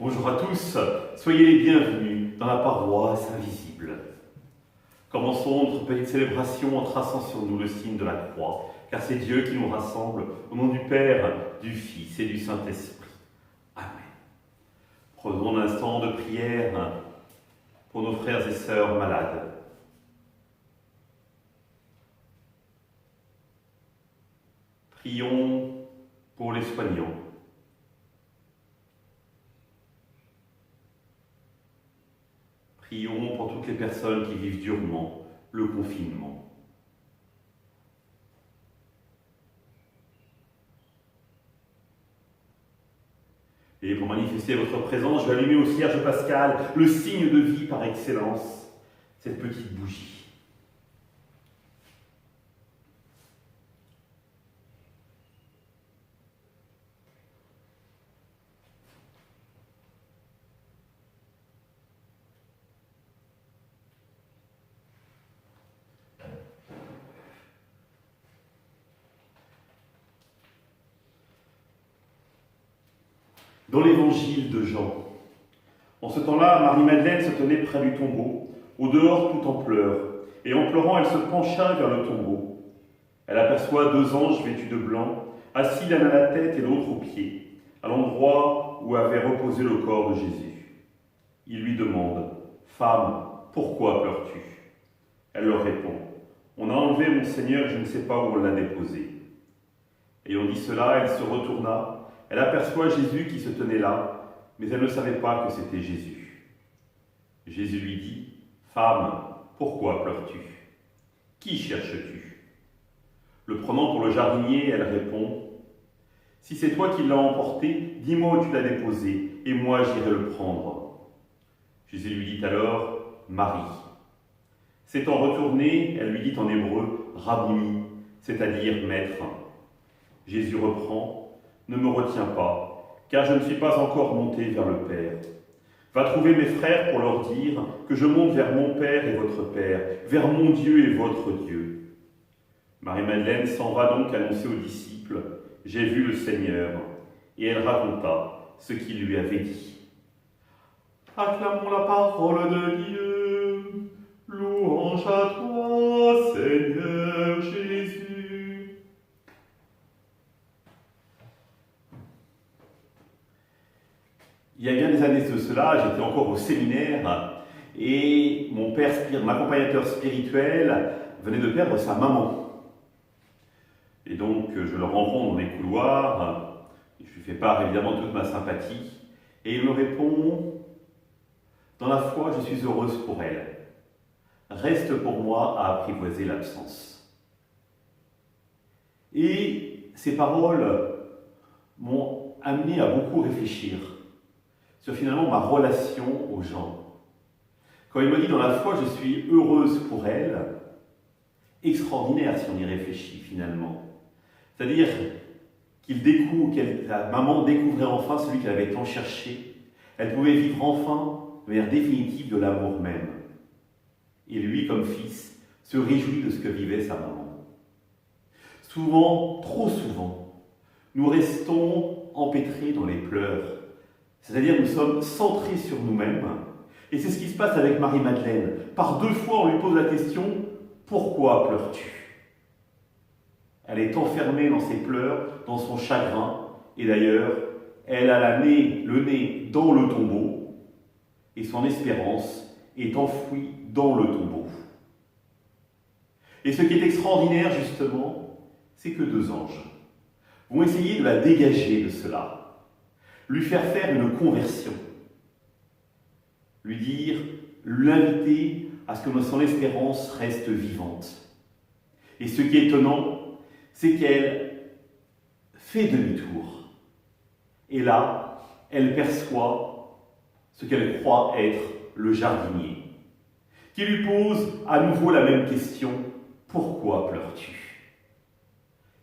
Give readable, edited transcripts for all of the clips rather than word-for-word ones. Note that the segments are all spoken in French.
Bonjour à tous, soyez les bienvenus dans la paroisse invisible. Commençons notre petite célébration en traçant sur nous le signe de la croix, car c'est Dieu qui nous rassemble au nom du Père, du Fils et du Saint-Esprit. Amen. Prenons un instant de prière pour nos frères et sœurs malades. Prions pour les soignants. Prions pour toutes les personnes qui vivent durement le confinement. Et pour manifester votre présence, je vais allumer au cierge pascal le signe de vie par excellence, cette petite bougie. Dans l'évangile de Jean, en ce temps-là, Marie-Madeleine se tenait près du tombeau, au dehors tout en pleurs, et en pleurant, elle se pencha vers le tombeau. Elle aperçoit 2 anges vêtus de blanc, assis l'un à la tête et l'autre aux pieds, à l'endroit où avait reposé le corps de Jésus. Ils lui demandent « Femme, pourquoi pleures-tu » Elle leur répond « On a enlevé mon Seigneur, je ne sais pas où on l'a déposé. » Ayant dit cela, elle se retourna. Elle aperçoit Jésus qui se tenait là, mais elle ne savait pas que c'était Jésus. Jésus lui dit « Femme, pourquoi pleures-tu? Qui cherches-tu » Le prenant pour le jardinier, elle répond « Si c'est toi qui l'as emporté, dis-moi où tu l'as déposé, et moi j'irai le prendre. » Jésus lui dit alors « Marie ». S'étant retournée, elle lui dit en hébreu « Rabboni », c'est-à-dire « Maître ». Jésus reprend « Ne me retiens pas, car je ne suis pas encore monté vers le Père. Va trouver mes frères pour leur dire que je monte vers mon Père et votre Père, vers mon Dieu et votre Dieu. » Marie-Madeleine s'en va donc annoncer aux disciples « J'ai vu le Seigneur » et elle raconta ce qu'il lui avait dit. Acclamons la parole de Dieu. Louange à toi, Seigneur Jésus. Il y a bien des années de cela, j'étais encore au séminaire et mon accompagnateur spirituel venait de perdre sa maman. Et donc je le rencontre dans les couloirs, je lui fais part évidemment de toute ma sympathie et il me répond « Dans la foi, je suis heureuse pour elle. Reste pour moi à apprivoiser l'absence. » Et ces paroles m'ont amené à beaucoup réfléchir sur finalement ma relation aux gens. Quand il me dit dans la foi, je suis heureuse pour elle, extraordinaire si on y réfléchit finalement. C'est-à-dire la maman découvrait enfin celui qu'elle avait tant cherché. Elle pouvait vivre enfin de manière définitive de l'amour même. Et lui, comme fils, se réjouit de ce que vivait sa maman. Souvent, trop souvent, nous restons empêtrés dans les pleurs. C'est-à-dire nous sommes centrés sur nous-mêmes. Et c'est ce qui se passe avec Marie-Madeleine. Par 2 fois, on lui pose la question « Pourquoi pleures-tu » Elle est enfermée dans ses pleurs, dans son chagrin. Et d'ailleurs, elle a le nez dans le tombeau. Et son espérance est enfouie dans le tombeau. Et ce qui est extraordinaire, justement, c'est que 2 anges vont essayer de la dégager de cela. Lui faire une conversion, l'inviter à ce que son espérance reste vivante. Et ce qui est étonnant, c'est qu'elle fait demi-tour. Et là, elle perçoit ce qu'elle croit être le jardinier, qui lui pose à nouveau la même question, « Pourquoi pleures-tu »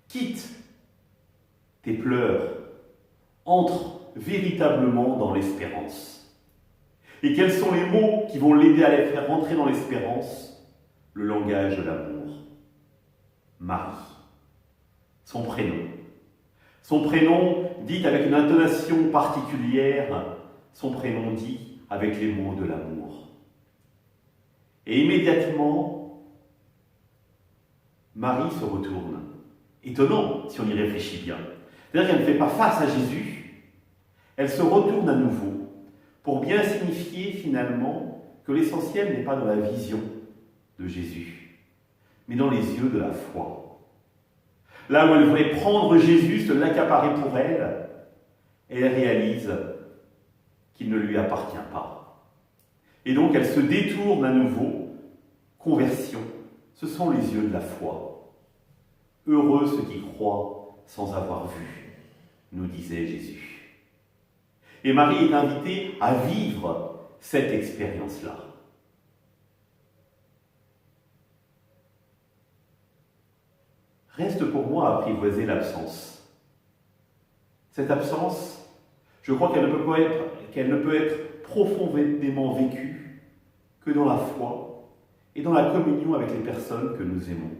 Quitte tes pleurs, entre véritablement dans l'espérance. Et quels sont les mots qui vont l'aider à les faire rentrer dans l'espérance? Le langage de l'amour. Marie. Son prénom. Son prénom dit avec une intonation particulière son prénom dit avec les mots de l'amour. Et immédiatement, Marie se retourne. Étonnant si on y réfléchit bien. C'est-à-dire qu'elle ne fait pas face à Jésus, elle se retourne à nouveau pour bien signifier finalement que l'essentiel n'est pas dans la vision de Jésus, mais dans les yeux de la foi. Là où elle voulait prendre Jésus, se l'accaparer pour elle, elle réalise qu'il ne lui appartient pas. Et donc elle se détourne à nouveau. Conversion, ce sont les yeux de la foi. Heureux ceux qui croient sans avoir vu, nous disait Jésus. Et Marie est invitée à vivre cette expérience-là. Reste pour moi à apprivoiser l'absence. Cette absence, je crois qu'elle ne peut être profondément vécue que dans la foi et dans la communion avec les personnes que nous aimons.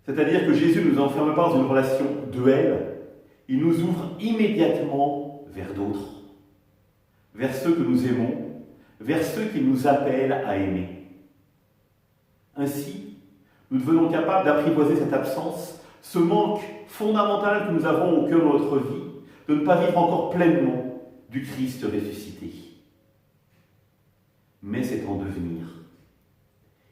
C'est-à-dire que Jésus ne nous enferme pas dans une relation duel, il nous ouvre immédiatement vers d'autres, vers ceux que nous aimons, vers ceux qui nous appellent à aimer. Ainsi, nous devenons capables d'apprivoiser cette absence, ce manque fondamental que nous avons au cœur de notre vie, de ne pas vivre encore pleinement du Christ ressuscité. Mais c'est en devenir.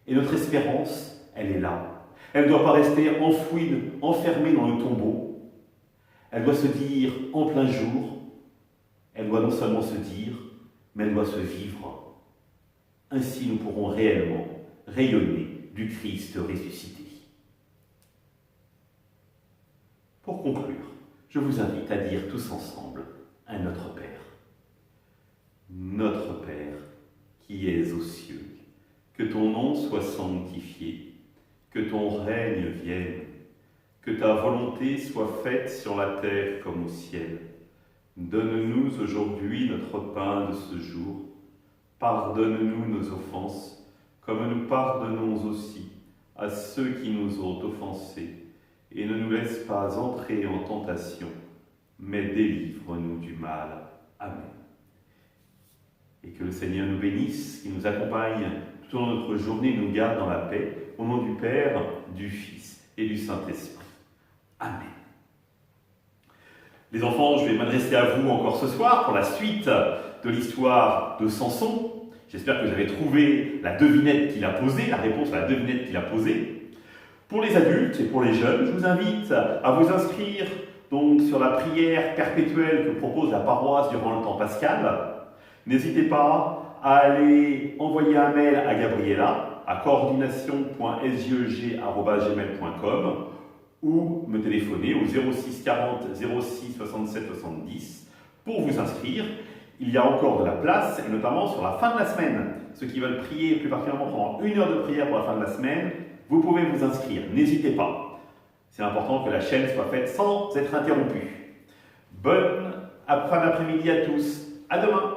Et notre espérance, elle est là. Elle ne doit pas rester enfouie, enfermée dans le tombeau. Elle doit se dire en plein jour. Elle doit non seulement se dire, mais elle doit se vivre. Ainsi, nous pourrons réellement rayonner du Christ ressuscité. Pour conclure, je vous invite à dire tous ensemble un Notre Père. Notre Père, qui es aux cieux, que ton nom soit sanctifié, que ton règne vienne, que ta volonté soit faite sur la terre comme au ciel. Donne-nous aujourd'hui notre pain de ce jour. Pardonne-nous nos offenses, comme nous pardonnons aussi à ceux qui nous ont offensés. Et ne nous laisse pas entrer en tentation, mais délivre-nous du mal. Amen. Et que le Seigneur nous bénisse, qu'il nous accompagne tout au long de notre journée, nous garde dans la paix, au nom du Père, du Fils et du Saint-Esprit. Amen. Les enfants, je vais m'adresser à vous encore ce soir pour la suite de l'histoire de Samson. J'espère que vous avez trouvé la devinette qu'il a posée, la réponse à la devinette qu'il a posée. Pour les adultes et pour les jeunes, je vous invite à vous inscrire donc sur la prière perpétuelle que propose la paroisse durant le temps pascal. N'hésitez pas à aller envoyer un mail à Gabriella à coordination.sjeg@gmail.com ou me téléphoner au 06 40 06 67 70 pour vous inscrire. Il y a encore de la place, et notamment sur la fin de la semaine. Ceux qui veulent prier plus particulièrement pendant 1 heure de prière pour la fin de la semaine, vous pouvez vous inscrire, n'hésitez pas. C'est important que la chaîne soit faite sans être interrompue. Bonne fin d'après-midi à tous. À demain.